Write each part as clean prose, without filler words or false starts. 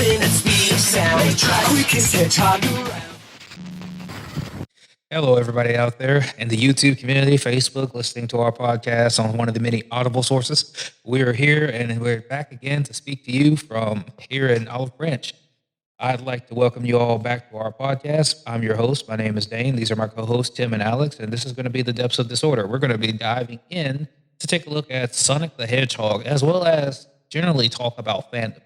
something that speaks out. Try quick and hedgehog around. Hello, everybody out there in the YouTube community, Facebook, listening to our podcast on one of the many Audible sources. We are here and we're back again to speak to you from here in Olive Branch. I'd like to welcome you all back to our podcast. I'm your host. My name is Dane. These are my co-hosts, Tim and Alex, and this is going to be the Depths of Disorder. We're going to be diving in to take a look at Sonic the Hedgehog, as well as generally talk about fandom.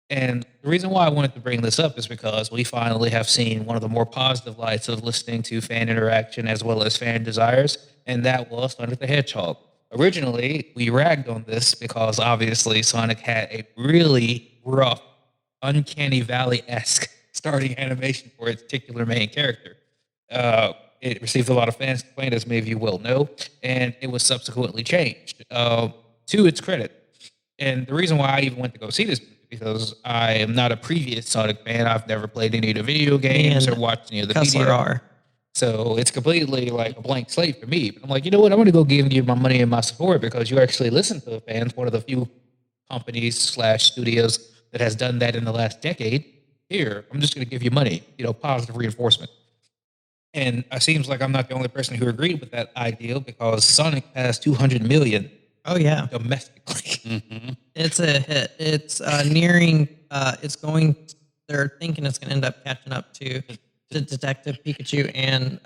And the reason why I wanted to bring this up is because we finally have seen one of the more positive lights of listening to fan interaction as well as fan desires, and that was Sonic the Hedgehog. Originally, we ragged on this because obviously Sonic had a really rough, uncanny valley-esque starting animation for its particular main character. It received a lot of fans complaint, as many of you will know, and it was subsequently changed to its credit. And the reason why I even went to go see this movie because I am not a previous Sonic fan. I've never played any of the video games or watched any of the Kessler media. are. So it's completely like a blank slate for me. But I'm like, you know what? I'm going to go give you my money and my support because you actually listen to the fans. One of the few companies / studios that has done that in the last decade. Here, I'm just going to give you money, positive reinforcement. And it seems like I'm not the only person who agreed with that idea because Sonic has 200 million Oh yeah, domestically. it's a hit. It's nearing. It's going. They're thinking it's going to end up catching up to Detective Pikachu and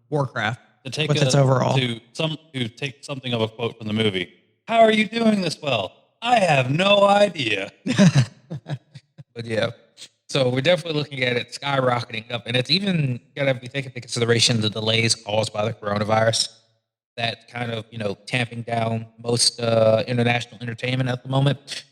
Warcraft. To take with its overall. to take something of a quote from the movie. How are you doing this well? I have no idea. But yeah, so we're definitely looking at it skyrocketing up, and it's even got to be taken into consideration the delays caused by the coronavirus. That kind of tamping down most international entertainment at the moment.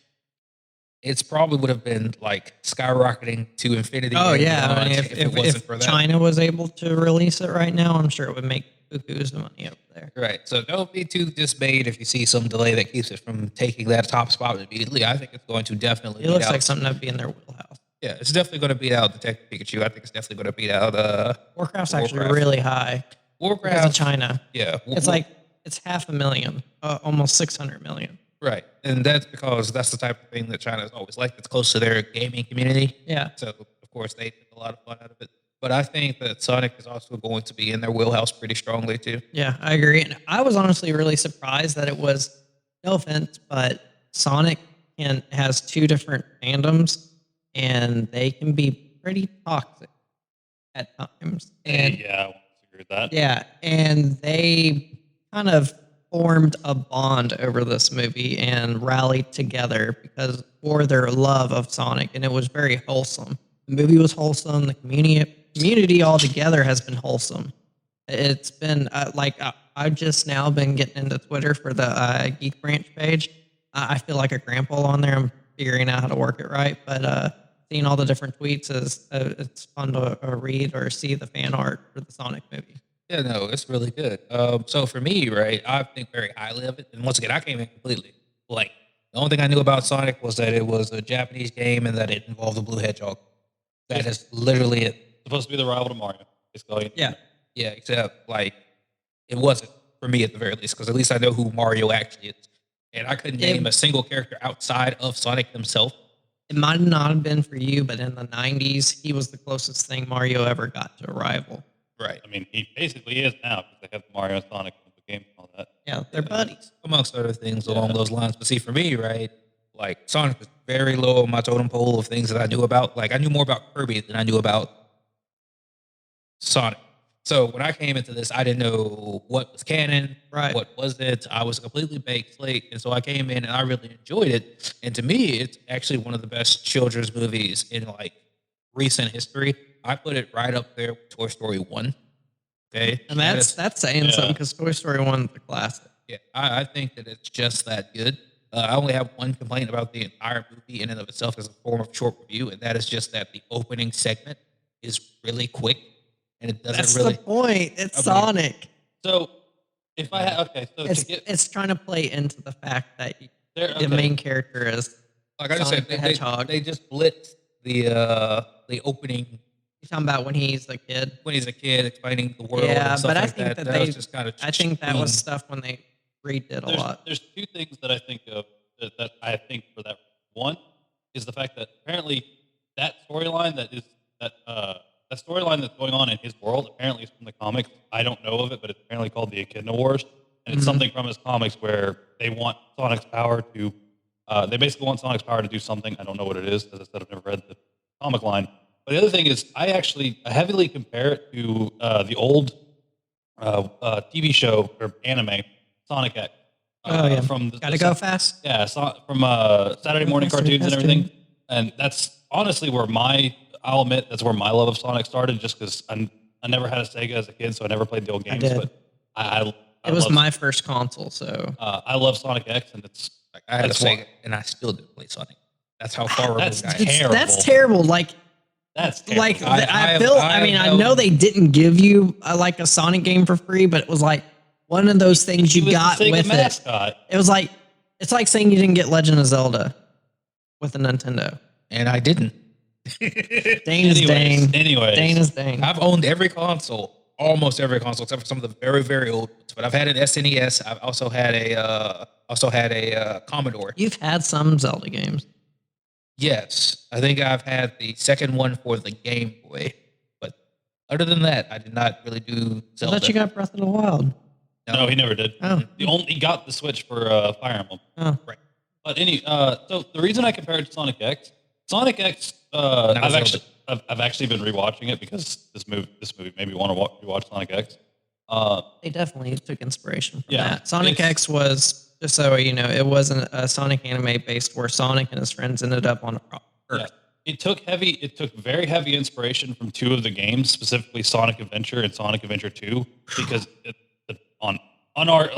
It's probably would have been like skyrocketing to infinity. Oh and yeah, I beyond mean, if it wasn't for if that. China was able to release it right now, I'm sure it would make bukus of money over there. Right. So don't be too dismayed if you see some delay that keeps it from taking that top spot immediately. I think it's going to definitely. It looks like something that'd be in their wheelhouse. Yeah, it's definitely going to beat out Detective Pikachu. I think it's definitely going to beat out Warcraft's actually Warcraft. really high because Warcraft. of China. Yeah, It's like it's 500,000, almost 600 million. right, and that's because that's the type of thing that China's always liked. It's close to their gaming community. Yeah. So of course they take a lot of fun out of it. But I think that Sonic is also going to be in their wheelhouse pretty strongly too. Yeah, I agree. And I was honestly really surprised that it was, no offense, but Sonic has two different fandoms and they can be pretty toxic at times. And Yeah, I won't agree with that. yeah, and they kind of formed a bond over this movie and rallied together because for their love of Sonic, and it was very wholesome. The movie was wholesome. The community altogether has been wholesome. It's been I've just now been getting into Twitter for the Geek Branch page. I feel like a grandpa on there. I'm figuring out how to work it right, but seeing all the different tweets is it's fun to read or see the fan art for the Sonic movie. Yeah, no, it's really good. So for me, right, I think very highly of it. And once again, I came in completely blank. The only thing I knew about Sonic was that it was a Japanese game and that it involved a blue hedgehog. That is literally it. Supposed to be the rival to Mario. Basically. Yeah. Yeah, except like it wasn't for me at the very least, because at least I know who Mario actually is. And I couldn't name a single character outside of Sonic himself. It might not have been for you, but in the 90s, he was the closest thing Mario ever got to a rival. Right. I mean, he basically is now because they have Mario and Sonic in the game and all that. Yeah, they're buddies. Amongst other things along those lines. But see, for me, right, like Sonic was very low on my totem pole of things that I knew about. Like I knew more about Kirby than I knew about Sonic. So when I came into this, I didn't know what was canon, Right. what was it. I was a completely baked slate, and so I came in and I really enjoyed it. And to me, it's actually one of the best children's movies in like recent history. I put it right up there with Toy Story 1. Okay, And that's saying something because Toy Story 1 is a classic. yeah, I think that it's just that good. I only have one complaint about the entire movie in and of itself as a form of short review, and that is just that the opening segment is really quick, and it doesn't That's really. the point. It's I mean, Sonic. So, if I had, okay, so It's trying to play into the fact that there, the main character is Like I just Sonic said, the Hedgehog. they just blitzed the opening You're talking about when he's a kid. when he's a kid explaining the world. Yeah, and stuff but I like think that, that was just kind of. I think that was stuff when they redid a lot. there's two things that I think of that I think for that. One is the fact that apparently that storyline that storyline that's going on in his world apparently is from the comics. I don't know of it, but it's apparently called the Echidna Wars, and it's something from his comics where they want Sonic's power to. They basically want Sonic's power to do something. I don't know what it is. As I said, I've never read the comic line. But the other thing is, I heavily compare it to the old TV show or anime Sonic X. From Gotta go fast. Yeah, from Saturday morning cartoons and everything. And that's honestly where I'll admit that's where my love of Sonic started, just because I never had a Sega as a kid, so I never played the old games. I did. But it was my first console, so I love Sonic X, and it's I had a Sega, and I still didn't play Sonic. That's how far removed I am. terrible. That's terrible. Like That's terrible. like I know they didn't give you like a Sonic game for free, but it was like one of those things you got with mascot. it. It was like it's like saying you didn't get Legend of Zelda with a Nintendo. And I didn't. Dane is Dane. Dane is Dane. I've owned every console, almost every console, except for some of the very, very old ones. But I've had an SNES. I've also had a Commodore. You've had some Zelda games. Yes, I think I've had the second one for the Game Boy. But other than that, I did not really do Zelda. I thought you got Breath of the Wild. No, he never did. Oh. He got the Switch for Fire Emblem. Oh. Right. But so the reason I compared it to Sonic X, I've actually been rewatching it because this movie made me want to rewatch Sonic X. They definitely took inspiration from Yeah, that. Sonic X was, just so you know, it wasn't a Sonic anime based where Sonic and his friends ended up on Earth. Yeah. It took very heavy inspiration from two of the games, specifically Sonic Adventure and Sonic Adventure 2, because on our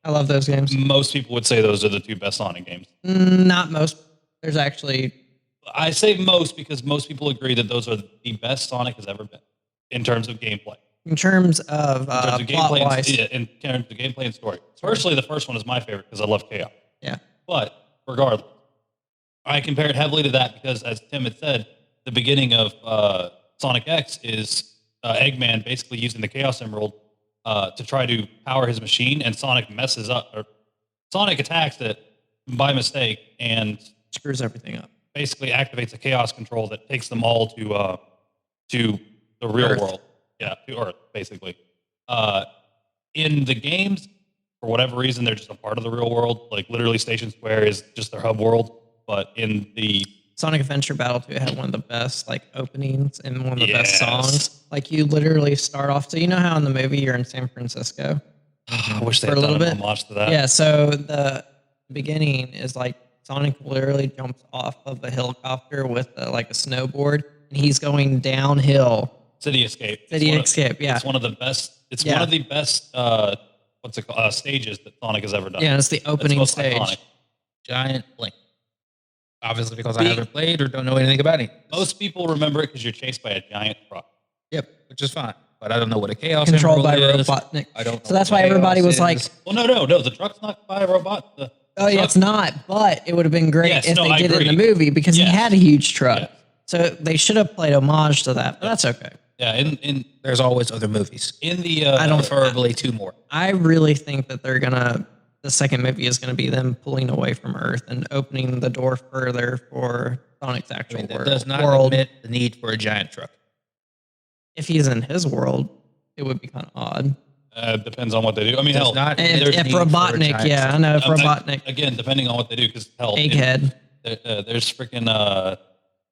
I love those games. most people would say those are the two best Sonic games. Not most. There's actually I say most because most people agree that those are the best Sonic has ever been in terms of gameplay. in terms of plot wise. In terms of gameplay and story. Personally, the first one is my favorite because I love chaos. Yeah. But regardless, I compare it heavily to that because, as Tim had said, the beginning of Sonic X is Eggman basically using the Chaos Emerald to try to power his machine, and Sonic messes up, or Sonic attacks it by mistake and Screws everything up. basically activates a chaos control that takes them all to the real Earth. world. Yeah, to Earth, basically. In the games, for whatever reason, they're just a part of the real world. Like, literally, Station Square is just their hub world. But in the Sonic Adventure Battle 2 had one of the best openings and one of the best Yes. songs. Like, you literally start off. So you know how in the movie you're in San Francisco? I wish they For had a done little a bit? homage to that. Yeah, so the beginning is like Sonic literally jumps off of a helicopter with a snowboard, and he's going downhill. City Escape. City Escape, yeah. It's one of the best. It's Yeah. one of the best. What's it called? Stages that Sonic has ever done. Yeah, it's the It's opening most stage. iconic. Giant blink. Obviously, because I haven't played or don't know anything about it. Most people remember it because you're chased by a giant truck. Yep, which is fine. But I don't know what a chaos Controlled by Emerald is. Robotnik. I don't know So that's what why everybody chaos was like, is. Well, no. The truck's not by a robot. oh yeah, it's not. But it would have been great Yes, if no, they I did it in the agree. movie because he Yes. had a huge truck. Yes. So they should have played homage to that. But that's okay. Yeah, in There's always other movies. the I don't- Preferably two more. I really think that the second movie is gonna be them pulling away from Earth and opening the door further for Sonic's I actual mean, that world. does not world. admit the need for a giant truck. If he's in his world, it would be kind of odd. depends on what they do. I mean, Does hell, not And admit if there's need for a Robotnik, giant yeah, I truck. know if Robotnik, again, depending on what they do, because hell, Egghead. there's freaking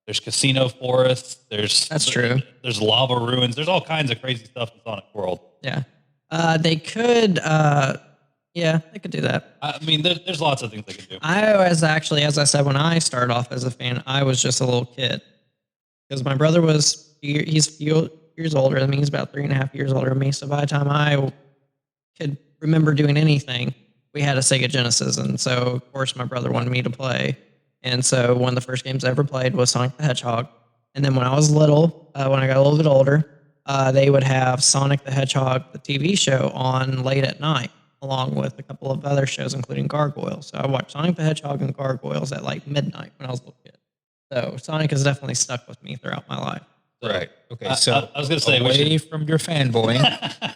there's casino forests. That's true. There's lava ruins. There's all kinds of crazy stuff in Sonic World. Yeah. They could, yeah, they could do that. I mean, there's lots of things they could do. I was actually, as I said, when I started off as a fan, I was just a little kid because my brother he's a few years older than me. He's about 3.5 years older than me. So by the time I could remember doing anything, we had a Sega Genesis. And so, of course, my brother wanted me to play. And so one of the first games I ever played was Sonic the Hedgehog. And then when I was little, when I got a little bit older, they would have Sonic the Hedgehog, the TV show, on late at night, along with a couple of other shows, including Gargoyles. So I watched Sonic the Hedgehog and Gargoyles at midnight when I was a little kid. So Sonic has definitely stuck with me throughout my life. Right. Okay. So I was gonna say, we away should- from your fanboying.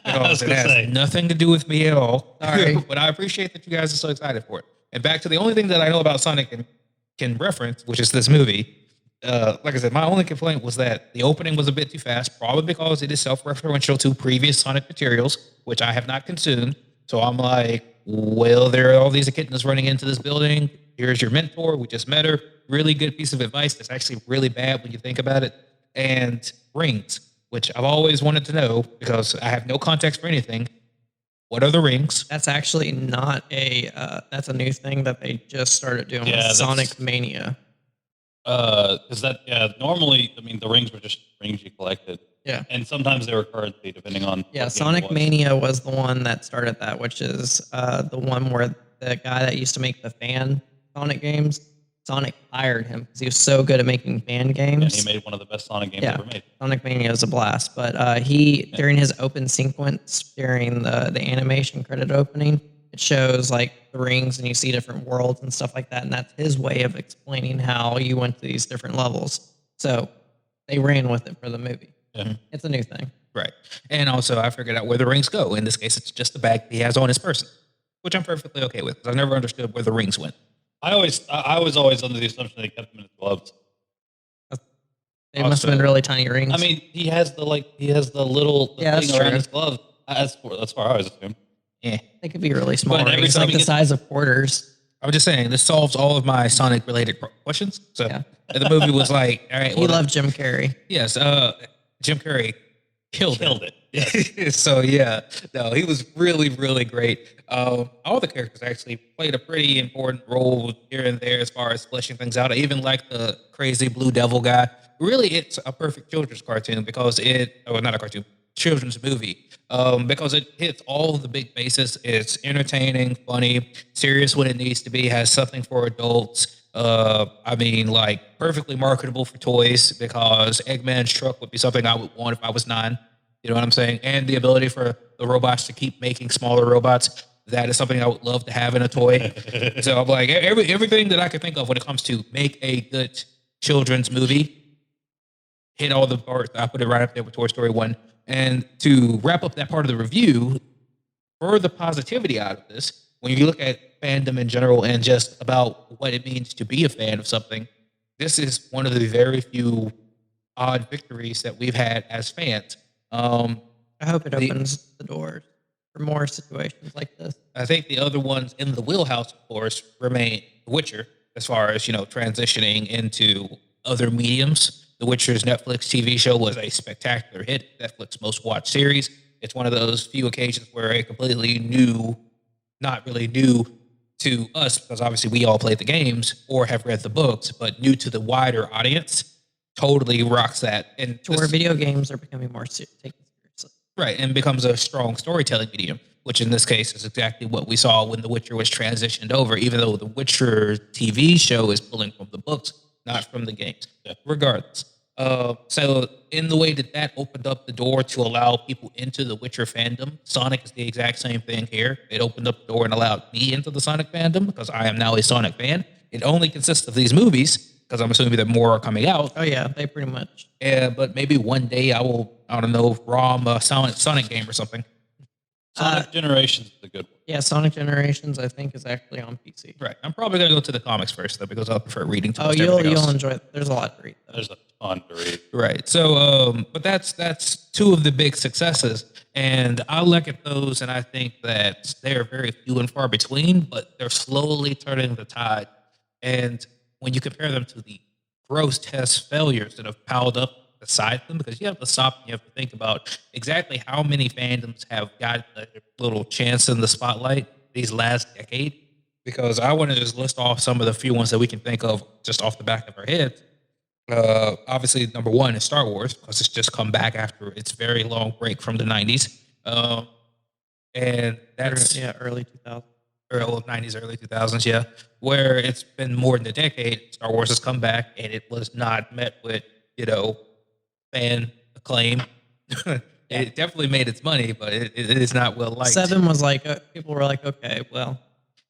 I was Because it gonna has say. nothing to do with me at all. Sorry. But I appreciate that you guys are so excited for it. And back to the only thing that I know about Sonic, and can reference, which is this movie. Like I said, my only complaint was that the opening was a bit too fast, probably because it is self-referential to previous Sonic materials, which I have not consumed. So I'm like, well, there are all these echidnas running into this building. Here's your mentor. We just met her. Really good piece of advice that's actually really bad when you think about it. And rings, which I've always wanted to know because I have no context for anything. What are the rings? That's actually not that's a new thing that they just started doing with Sonic Mania. Because normally, I mean, the rings were just rings you collected. Yeah. And sometimes they were currency, depending on. Yeah, Sonic Mania was the one that started that, which is the one where the guy that used to make the fan Sonic games, Sonic hired him because he was so good at making fan games. Yeah, he made one of the best Sonic games ever made. Sonic Mania was a blast. But during his open sequence, during the animation credit opening, it shows like the rings and you see different worlds and stuff like that. And that's his way of explaining how you went to these different levels. So they ran with it for the movie. Yeah. It's a new thing. Right. And also, I figured out where the rings go. In this case, it's just the bag he has on his person, which I'm perfectly okay with because I never understood where the rings went. I was always under the assumption that he kept them in his gloves. They must have been really tiny rings. I mean, he has the little thing around his glove. That's far I was assuming. Yeah. They could be really small But rings, like the size of quarters. I'm just saying, this solves all of my Sonic related questions. So the movie was like, all right. He loved Jim Carrey. Yes. Jim Carrey killed it. Yes. So yeah, no, he was really, really great. All the characters actually played a pretty important role here and there as far as fleshing things out. I even like the crazy Blue Devil guy. Really, it's a perfect children's cartoon because not a cartoon, children's movie. Because it hits all of the big bases. It's entertaining, funny, serious when it needs to be, has something for adults. I mean, like perfectly marketable for toys because Eggman's truck would be something I would want if I was 9. You know what I'm saying? And the ability for the robots to keep making smaller robots. That is something I would love to have in a toy. So I'm like, everything that I can think of when it comes to make a good children's movie, hit all the parts. I put it right up there with Toy Story 1. And to wrap up that part of the review, for the positivity out of this, when you look at fandom in general and just about what it means to be a fan of something, this is one of the very few odd victories that we've had as fans. I hope it opens the doors for more situations like this. I think the other ones in the wheelhouse, of course, remain The Witcher, as far as, transitioning into other mediums. The Witcher's Netflix TV show was a spectacular hit, Netflix most watched series. It's one of those few occasions where a completely new, not really new to us, because obviously we all play the games or have read the books, but new to the wider audience, totally rocks that. And to where video games are becoming more taken seriously. Right, and becomes a strong storytelling medium, which in this case is exactly what we saw when The Witcher was transitioned over, even though The Witcher TV show is pulling from the books, not from the games. Regardless. So in the way that opened up the door to allow people into the Witcher fandom, Sonic is the exact same thing here. It opened up the door and allowed me into the Sonic fandom because I am now a Sonic fan. It only consists of these movies because I'm assuming that more are coming out. Oh yeah, they pretty much. But maybe one day I don't know, ROM a Sonic game or something. Sonic Generations is a good one. Yeah, Sonic Generations, I think, is actually on PC. Right. I'm probably going to go to the comics first, though, because I prefer reading to most you'll everything else. enjoy it. There's a lot to read, though. There's a ton to read. Right. So, but that's two of the big successes. And I look at those and I think that they are very few and far between, but they're slowly turning the tide. And when you compare them to the gross test failures that have piled up beside them, because you have to stop and you have to think about exactly how many fandoms have got a little chance in the spotlight these last decade. Because I want to just list off some of the few ones that we can think of just off the back of our heads. Obviously, number one is Star Wars, because it's just come back after its very long break from the 90s. And that's early 2000s. Early 90s, early 2000s, yeah, where it's been more than a decade. Star Wars has come back, and it was not met with, fan acclaim. It definitely made its money, but it is not well liked. 7 was like, people were like, okay, well.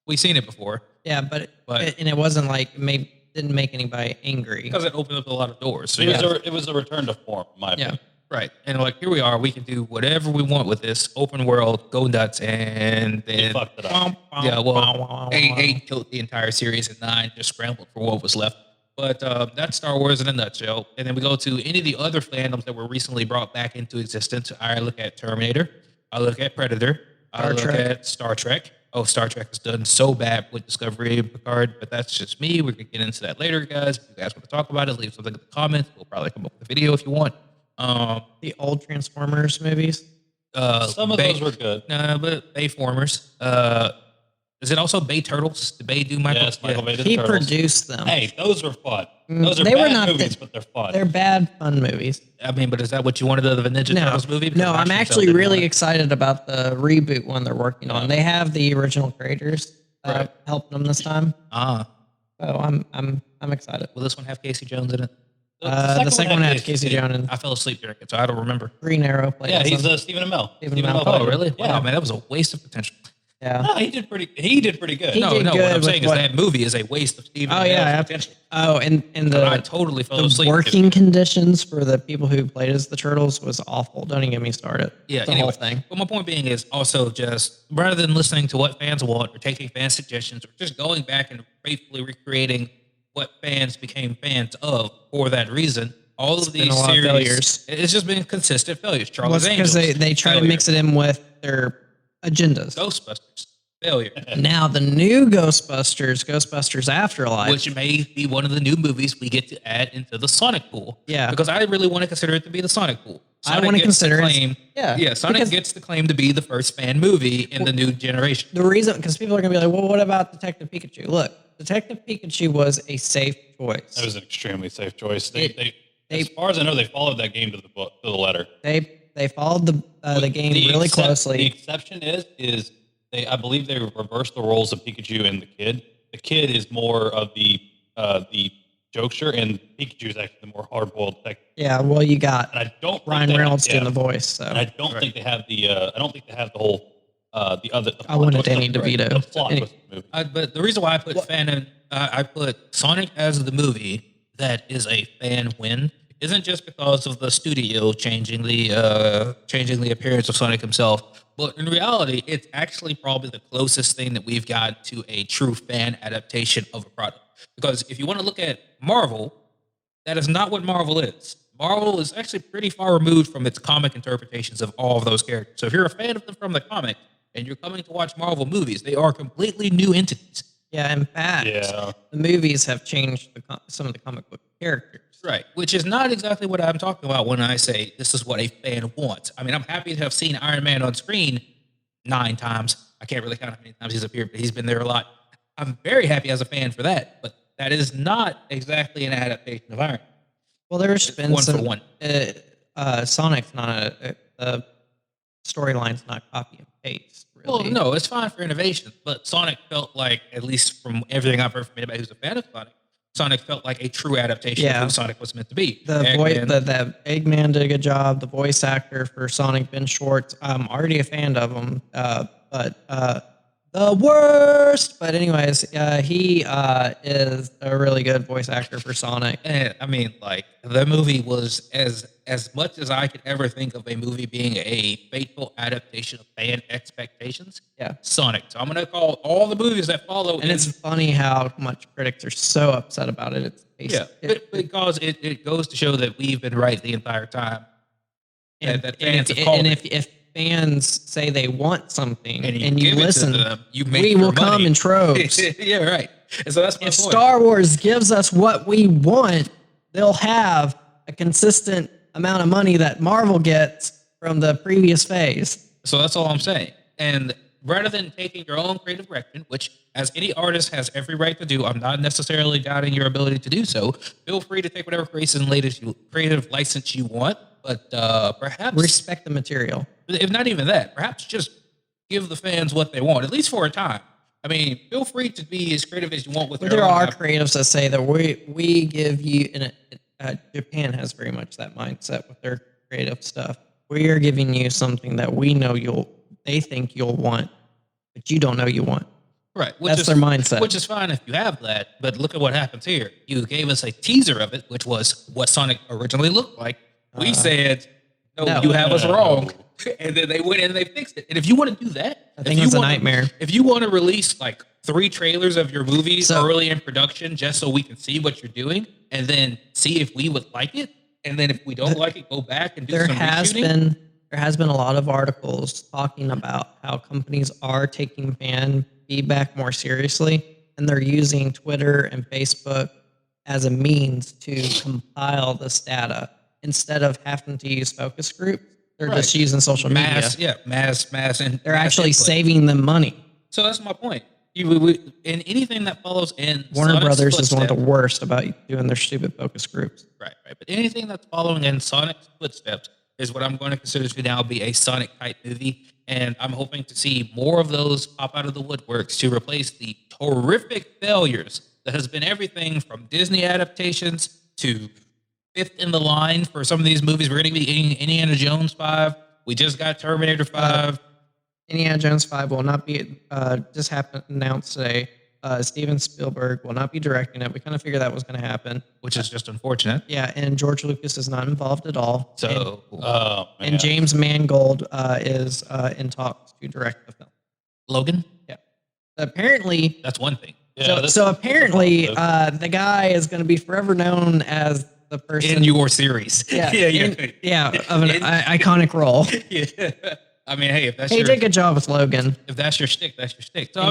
We've seen it before. Yeah, but it wasn't like, didn't make anybody angry. Because it opened up a lot of doors. So It was a return to form, in my opinion. Right. And like, here we are. We can do whatever we want with this open world, go nuts, and They then fucked it up. yeah, well, eight killed the entire series, and 9 just scrambled for what was left. But that's Star Wars in a nutshell. And then we go to any of the other fandoms that were recently brought back into existence. I look at Terminator. I look at Predator. I look at Star Trek. Oh, Star Trek has done so bad with Discovery and Picard, but that's just me. We can get into that later, guys. If you guys want to talk about it, leave something in the comments. We'll probably come up with a video if you want. The old Transformers movies. Some of those were good. No, but Bayformers. Is it also Bay Turtles? Did Bay do Michael? Yes, Michael Bay did He the Turtles. produced them. Hey, those were fun. Those are They were bad not movies, the- but they're fun. They're bad, fun movies. I mean, but is that what you wanted of the Ninja Turtles movie? Because No, I'm Russian actually didn't really want it. excited about the reboot one they're working on. They have the original creators Right. helping them this time, Ah, so I'm excited. will this one have Casey Jones in it? The second one had Casey Jones. Jones and I fell asleep during it, so I don't remember. Green Arrow played. Yeah, as he's him. Stephen Amell. Stephen Stephen Amell. Amell played Oh, him. really? Yeah. Wow, man, that was a waste of potential. Yeah. No, he did pretty good. He No, did no. good What I'm with saying is what- that movie is a waste of Stephen. Oh yeah. Amell's potential. Oh, and I the totally fell the asleep. working conditions for the people who played as the turtles was awful. Don't even get me started. Yeah, the anyway, whole thing. But my point being is also just rather than listening to what fans want or taking fan suggestions or just going back and faithfully recreating what fans became fans of for that reason, all of been these a lot of series, failures. it's just been consistent failures. Well, Charlie's because Angels, they try to failure. mix it in with their agendas. Ghostbusters, failure. Now the new Ghostbusters Afterlife. Which may be one of the new movies we get to add into the Sonic pool. Yeah. Because I really want to consider it to be the Sonic pool. I Sonic wanna gets the consider it- claim. yeah, Yeah, Sonic because- gets the claim to be the first fan movie in the new generation. The reason, because people are going to be like, well, what about Detective Pikachu? Look, Detective Pikachu was a safe choice. That was an extremely safe choice. They- As far as I know, they followed that game to the letter. They followed the game really The closely. exception is I believe they reversed the roles of Pikachu and the kid. The kid is more of the jokester, and Pikachu is actually the more hard-boiled detective. Yeah, well, you got And I don't think Ryan they- Reynolds yeah. doing the voice. And I So don't think they have the. I don't think they have the whole. The other. The I wanted plot twist Danny of the- DeVito. The plot Any- twist of the movie. But the reason why I put I put Sonic as the movie that is a fan win isn't just because of the studio changing the appearance of Sonic himself, but in reality, it's actually probably the closest thing that we've got to a true fan adaptation of a product. Because if you want to look at Marvel, that is not what Marvel is. Marvel is actually pretty far removed from its comic interpretations of all of those characters. So if you're a fan of them from the comic and you're coming to watch Marvel movies, they are completely new entities. yeah, in fact, Yeah. the movies have changed some of the comic book characters. Right, which is not exactly what I'm talking about when I say this is what a fan wants. I mean, I'm happy to have seen Iron Man on screen 9 times. I can't really count how many times he's appeared, but he's been there a lot. I'm very happy as a fan for that, but that is not exactly an adaptation of Iron Man. Well, there's been one for some. one. Sonic's not the storyline's not copy and paste. Well, Really. no, it's fine for innovation, but Sonic felt like, at least from everything I've heard from anybody who's a fan of Sonic felt like a true adaptation of Yeah. who Sonic was meant to be. The Eggman- the Eggman did a good job. The voice actor for Sonic, Ben Schwartz, I'm already a fan of him. But the worst. But anyways, he is a really good voice actor for Sonic. And I mean, like, the movie was as much as I could ever think of a movie being a faithful adaptation of fan expectations. Yeah. Sonic. So I'm gonna call all the movies that follow. And it's funny how much critics are so upset about it. yeah, because it goes to show that we've been right the entire time. That fans have called it. if fans say they want something And and you you give it to listen, them, you make we your will come money. in troves. Yeah, right. And so that's my If point. Star Wars gives us what we want, they'll have a consistent amount of money that Marvel gets from the previous phase. So that's all I'm saying. And rather than taking your own creative direction, which as any artist has every right to do, I'm not necessarily doubting your ability to do so. Feel free to take whatever creative license you want, but perhaps Respect the material. if not even that, perhaps just give the fans what they want, at least for a time. I mean, feel free to be as creative as you want with But your there own are app- creatives that say that we give you, and Japan has very much that mindset with their creative stuff. We are giving you something that we know they think you'll want, but you don't know you want. Right. That's their mindset. Which is fine if you have that, but look at what happens here. You gave us a teaser of it, which was what Sonic originally looked like. We said, No. you have us No. wrong. And then they went in and they fixed it. And if you want to do that, I think it's a nightmare. If you want to release like 3 trailers of your movie So- early in production, just so we can see what you're doing, and then see if we would like it, and then if we don't like it, go back and do There some has reshooting. there has been a lot of articles talking about how companies are taking fan feedback more seriously, and they're using Twitter and Facebook as a means to compile this data instead of having to use focus groups. They're just Right. using social media. mass, and They're mass actually input. saving them money. So that's my point. And anything that follows in Warner Sonic's Brothers is one of the footsteps- worst about doing their stupid focus groups. Right. But anything that's following in Sonic's footsteps is what I'm going to consider to now be a Sonic type movie. And I'm hoping to see more of those pop out of the woodworks to replace the horrific failures that has been everything from Disney adaptations to fifth in the line for some of these movies. We're going to be getting Indiana Jones 5. We just got Terminator 5. Indiana Jones 5 will not be just happened announced today. Steven Spielberg will not be directing it. We kind of figured that was going to happen. Which is just unfortunate. Yeah, and George Lucas is not involved at all. So, And James Mangold is in talks to direct the film. Logan, Apparently, that's one thing. so apparently, the guy is going to be forever known as the person In your series. yeah, yeah. of an iconic role. Yeah. I mean, hey, if that's He your did a good job with Logan. if that's your shtick, that's your shtick. So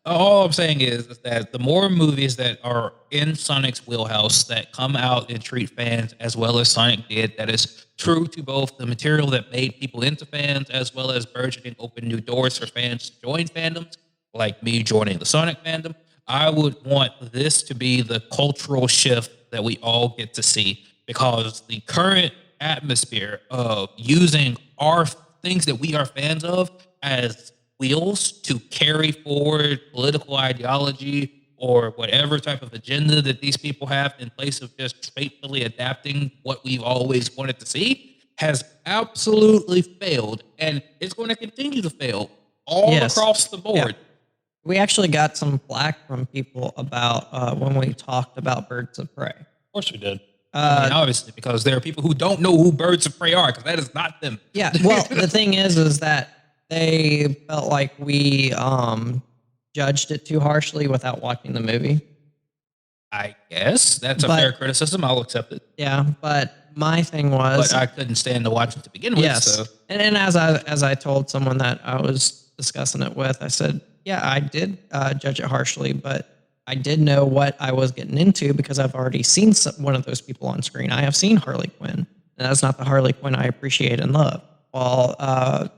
all I'm saying is that the more movies that are in Sonic's wheelhouse that come out and treat fans as well as Sonic did, that is true to both the material that made people into fans as well as burgeoning open new doors for fans to join fandoms, like me joining the Sonic fandom. I would want this to be the cultural shift that we all get to see, because the current atmosphere of using our things that we are fans of as wheels to carry forward political ideology or whatever type of agenda that these people have, in place of just faithfully adapting what we've always wanted to see, has absolutely failed, and it's going to continue to fail all Yes. across the board. We actually got some flack from people about when we talked about Birds of Prey. Of course we did. I mean, obviously, because there are people who don't know who Birds of Prey are, because that is not them. Yeah, well, the thing is that they felt like we judged it too harshly without watching the movie. I guess that's a But- fair criticism. I'll accept it. Yeah, but my thing was, But I couldn't stand to watch it to begin with. yes, So and as I told someone that I was discussing it with, I said, yeah, I did judge it harshly, but I did know what I was getting into because I've already seen one of those people on screen. I have seen Harley Quinn, and that's not the Harley Quinn I appreciate and love. Well,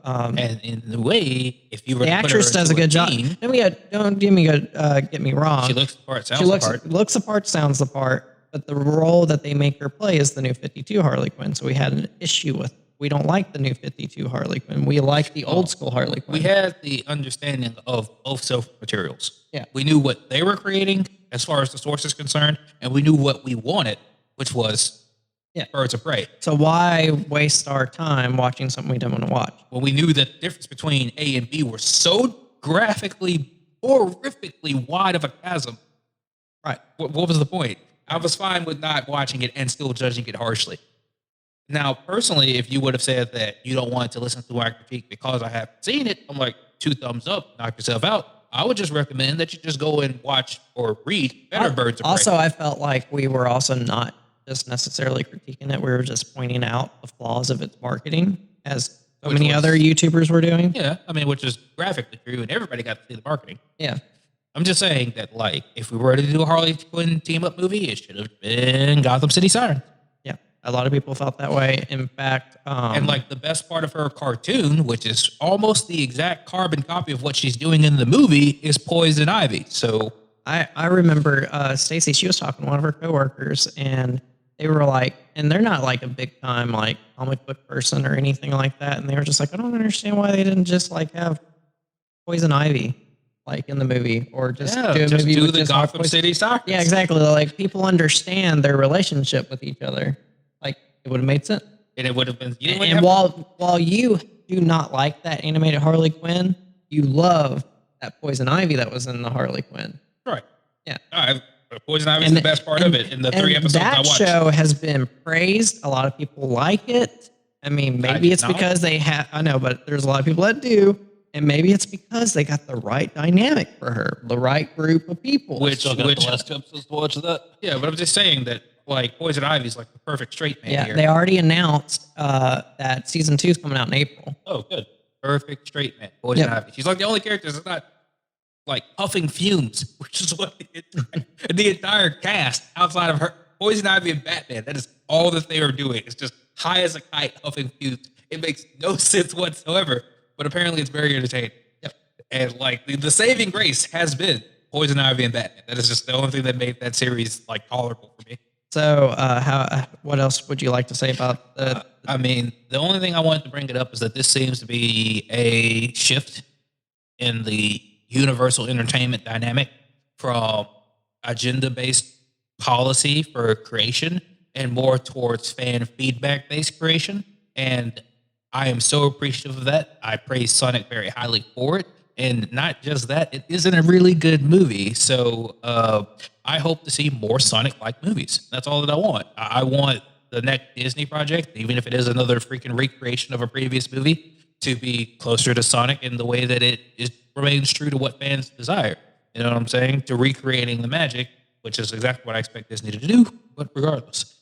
and in the way, if you were the to put her actress does a into good job. team, Don't get me wrong. she looks the part, sounds She the part. looks the part, sounds the part, but the role that they make her play is the new 52 Harley Quinn. So we had an issue with. We don't like the new 52 Harley Quinn. We like the old school Harley Quinn. We had the understanding of both source materials. Yeah. We knew what they were creating as far as the source is concerned, and we knew what we wanted, which was Birds of Prey. So why waste our time watching something we didn't want to watch? Well, we knew that the difference between A and B were so graphically, horrifically wide of a chasm. Right. What was the point? I was fine with not watching it and still judging it harshly. Now, personally, if you would have said that you don't want to listen to my critique because I haven't seen it, I'm like, 2 thumbs up, knock yourself out. I would just recommend that you just go and watch or read better Birds of Prey. Also, I felt like we were also not just necessarily critiquing it. We were just pointing out the flaws of its marketing, as so Which many was- other YouTubers were doing. Yeah, I mean, which is graphically true, and everybody got to see the marketing. Yeah. I'm just saying that, like, if we were to do a Harley Quinn team-up movie, it should have been Gotham City Sirens. Yeah. A lot of people felt that way. In fact, And, like, the best part of her cartoon, which is almost the exact carbon copy of what she's doing in the movie, is Poison Ivy. So, I remember Stacy, she was talking to one of her coworkers, and they were like, and they're not like a big time like comic book person or anything like that. And they were just like, I don't understand why they didn't just like have Poison Ivy like in the movie, or just do a just movie do with the just Gotham Poison- City Sirens. Yeah, exactly. Like people understand their relationship with each other. Like it would have made sense. And it would have been... you And, wouldn't have- while you do not like that animated Harley Quinn, you love that Poison Ivy that was in the Harley Quinn. Right. Yeah. All right. Poison Ivy is the best part of it in the 3 episodes I that watched. show has been praised. A lot of people like it. I mean, maybe did it's not. because they have. I know, but there's a lot of people that do, and maybe it's because they got the right dynamic for her, the right group of people. Which- Still got the last 2 episodes to watch of that. Yeah, but I'm just saying that like Poison Ivy is like the perfect straight man Yeah, here. they already announced that season 2 is coming out in April. Oh, good. Perfect straight man. Poison Yep. Ivy. She's like the only character that's not like puffing fumes, which is what the entire cast outside of her, Poison Ivy and Batman, that is all that they are doing. It's just high as a kite, puffing fumes. It makes no sense whatsoever, but apparently it's very entertaining. Yep. And like the saving grace has been Poison Ivy and Batman. That is just the only thing that made that series like tolerable for me. So, what else would you like to say about the? I mean, the only thing I wanted to bring it up is that this seems to be a shift in the universal entertainment dynamic from agenda-based policy for creation and more towards fan feedback-based creation. And I am so appreciative of that. I praise Sonic very highly for it. And not just that, it isn't a really good movie. So I hope to see more Sonic-like movies. That's all that I want. I want the next Disney project, even if it is another freaking recreation of a previous movie, to be closer to Sonic in the way that remains true to what fans desire. You know what I'm saying? To recreating the magic, which is exactly what I expect Disney to do, but regardless.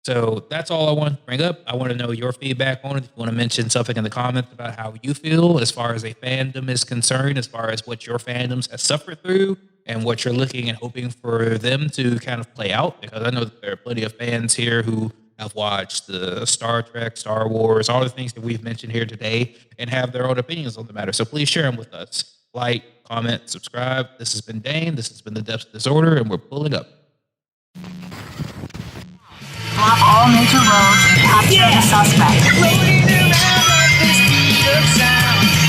So that's all I want to bring up. I want to know your feedback on it. If you want to mention something in the comments about how you feel as far as a fandom is concerned, as far as what your fandoms have suffered through and what you're looking and hoping for them to kind of play out. Because I know that there are plenty of fans here who have watched the Star Trek, Star Wars, all the things that we've mentioned here today and have their own opinions on the matter. So please share them with us. Like, comment, subscribe. This has been Dane. This has been The Depths of Disorder, and we're pulling up. Block all major roads and capture the suspect. Floating around at the speed of sound.